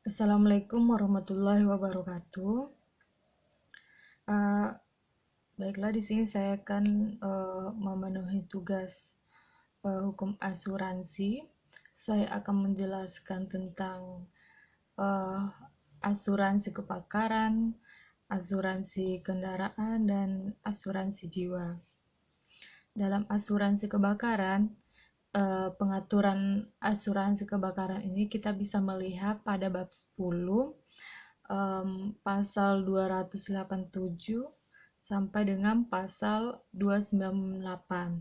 Assalamualaikum warahmatullahi wabarakatuh. Eh, Baiklah, di sini saya akan memenuhi tugas hukum asuransi. Saya akan menjelaskan tentang eh, asuransi kebakaran, asuransi kendaraan, dan asuransi jiwa. Dalam asuransi kebakaran, pengaturan asuransi kebakaran ini kita bisa melihat pada bab 10, pasal 287 sampai dengan pasal 298,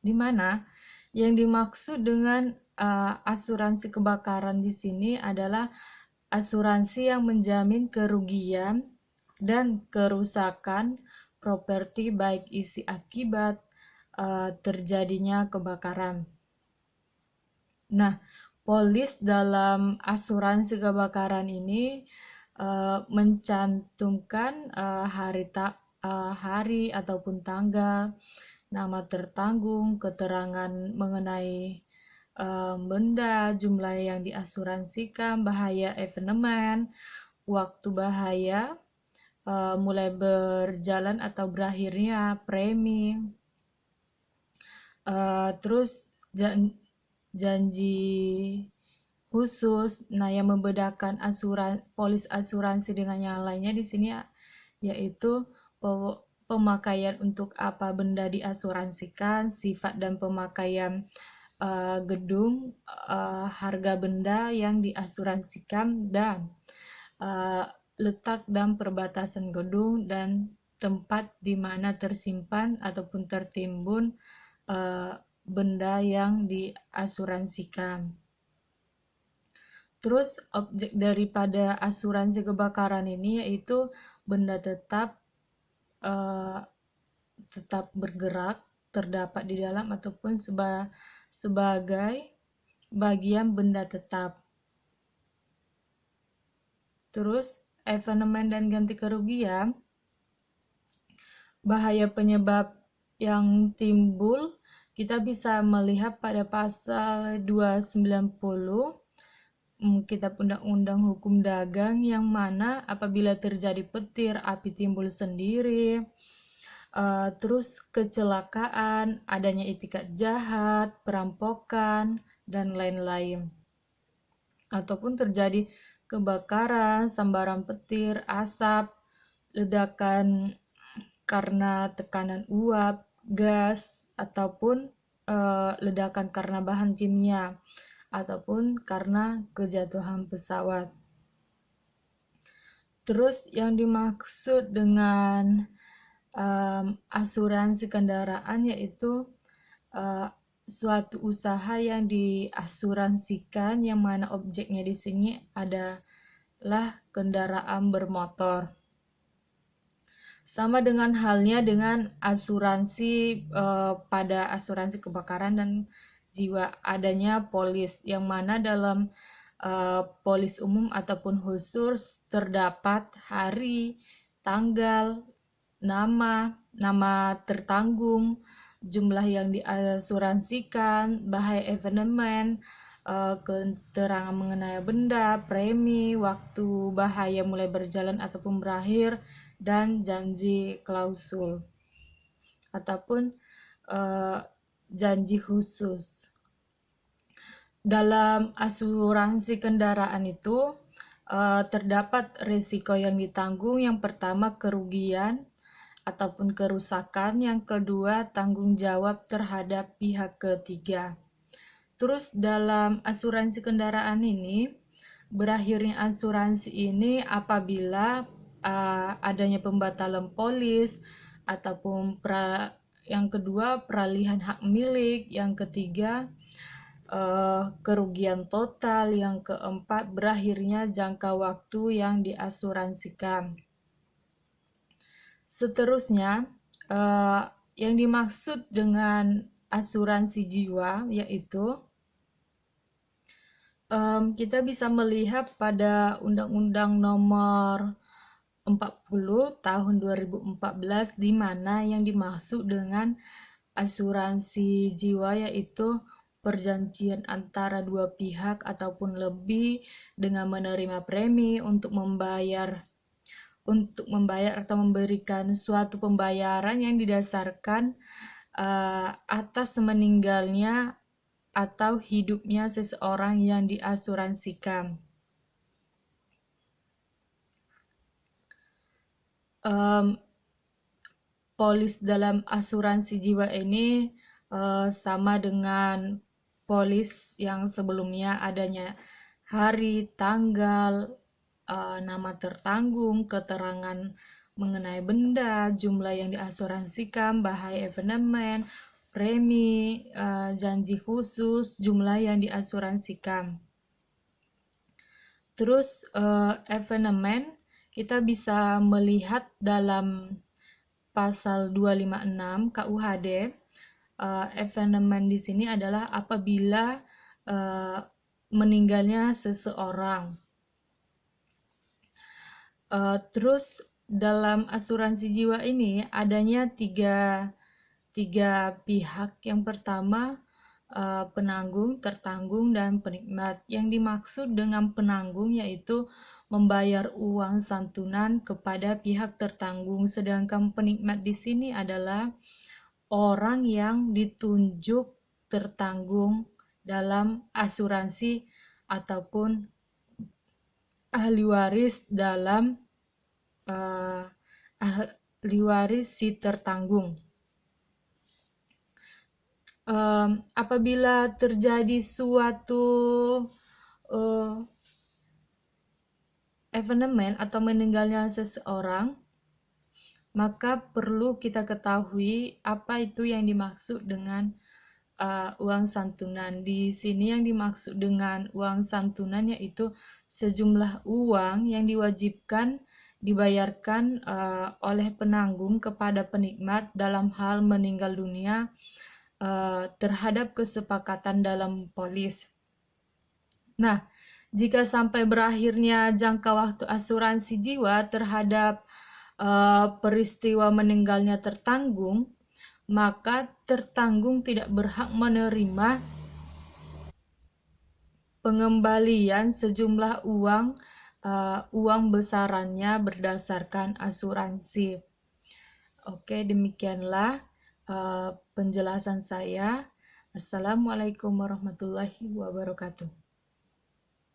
di mana yang dimaksud dengan asuransi kebakaran di sini adalah asuransi yang menjamin kerugian dan kerusakan properti baik isi akibat terjadinya kebakaran. Nah, polis dalam asuransi kebakaran ini mencantumkan hari ataupun tanggal, nama tertanggung, keterangan mengenai benda, jumlah yang diasuransikan, bahaya evenement, waktu bahaya, mulai berjalan atau berakhirnya premi, terus janji khusus. Nah, yang membedakan polis asuransi dengan yang lainnya di sini yaitu pemakaian untuk apa benda diasuransikan, sifat dan pemakaian gedung, harga benda yang diasuransikan, dan letak dan perbatasan gedung dan tempat di mana tersimpan ataupun tertimbun benda yang diasuransikan. Terus objek daripada asuransi kebakaran ini yaitu benda tetap bergerak, terdapat di dalam ataupun sebagai bagian benda tetap. Terus evenement dan ganti kerugian, bahaya penyebab yang timbul kita bisa melihat pada pasal 290 Kitab Undang-Undang Hukum Dagang, yang mana apabila terjadi petir, api timbul sendiri, terus kecelakaan, adanya itikat jahat, perampokan, dan lain-lain. Ataupun terjadi kebakaran, sambaran petir, asap, ledakan karena tekanan uap, gas, ataupun ledakan karena bahan kimia, ataupun karena kejatuhan pesawat. Terus yang dimaksud dengan asuransi kendaraan yaitu suatu usaha yang diasuransikan yang mana objeknya di sini adalah kendaraan bermotor. Sama dengan halnya dengan asuransi pada asuransi kebakaran dan jiwa, adanya polis yang mana dalam polis umum ataupun khusus terdapat hari, tanggal, nama tertanggung, jumlah yang diasuransikan, bahaya evenement, keterangan mengenai benda, premi, waktu bahaya mulai berjalan ataupun berakhir, dan janji klausul ataupun janji khusus. Dalam asuransi kendaraan itu terdapat risiko yang ditanggung. Yang pertama, kerugian ataupun kerusakan. Yang kedua, tanggung jawab terhadap pihak ketiga. Terus dalam asuransi kendaraan ini, berakhirnya asuransi ini apabila adanya pembatalan polis, ataupun yang kedua peralihan hak milik, yang ketiga kerugian total, yang keempat berakhirnya jangka waktu yang diasuransikan. Seterusnya, yang dimaksud dengan asuransi jiwa yaitu kita bisa melihat pada Undang-Undang Nomor 40 tahun 2014, di mana yang dimaksud dengan asuransi jiwa yaitu perjanjian antara dua pihak ataupun lebih dengan menerima premi untuk membayar atau memberikan suatu pembayaran yang didasarkan atas meninggalnya atau hidupnya seseorang yang diasuransikan. Polis dalam asuransi jiwa ini sama dengan polis yang sebelumnya, adanya hari, tanggal, nama tertanggung, keterangan mengenai benda, jumlah yang diasuransikan, bahaya evenement, premi, janji khusus, jumlah yang diasuransikan. Terus evenement kita bisa melihat dalam pasal 256 KUHD. Evenement di sini adalah apabila meninggalnya seseorang. Terus dalam asuransi jiwa ini adanya tiga pihak. Yang pertama penanggung, tertanggung, dan penikmat. Yang dimaksud dengan penanggung yaitu membayar uang santunan kepada pihak tertanggung, sedangkan penikmat di sini adalah orang yang ditunjuk tertanggung dalam asuransi ataupun ahli waris dalam ahli waris si tertanggung. Apabila terjadi suatu evenement atau meninggalnya seseorang, maka perlu kita ketahui apa itu yang dimaksud dengan uang santunan. Di sini yang dimaksud dengan uang santunan yaitu sejumlah uang yang diwajibkan dibayarkan oleh penanggung kepada penikmat dalam hal meninggal dunia terhadap kesepakatan dalam polis. Nah, jika sampai berakhirnya jangka waktu asuransi jiwa terhadap peristiwa meninggalnya tertanggung, maka tertanggung tidak berhak menerima pengembalian sejumlah uang besarannya berdasarkan asuransi. Oke, demikianlah penjelasan saya. Assalamualaikum warahmatullahi wabarakatuh.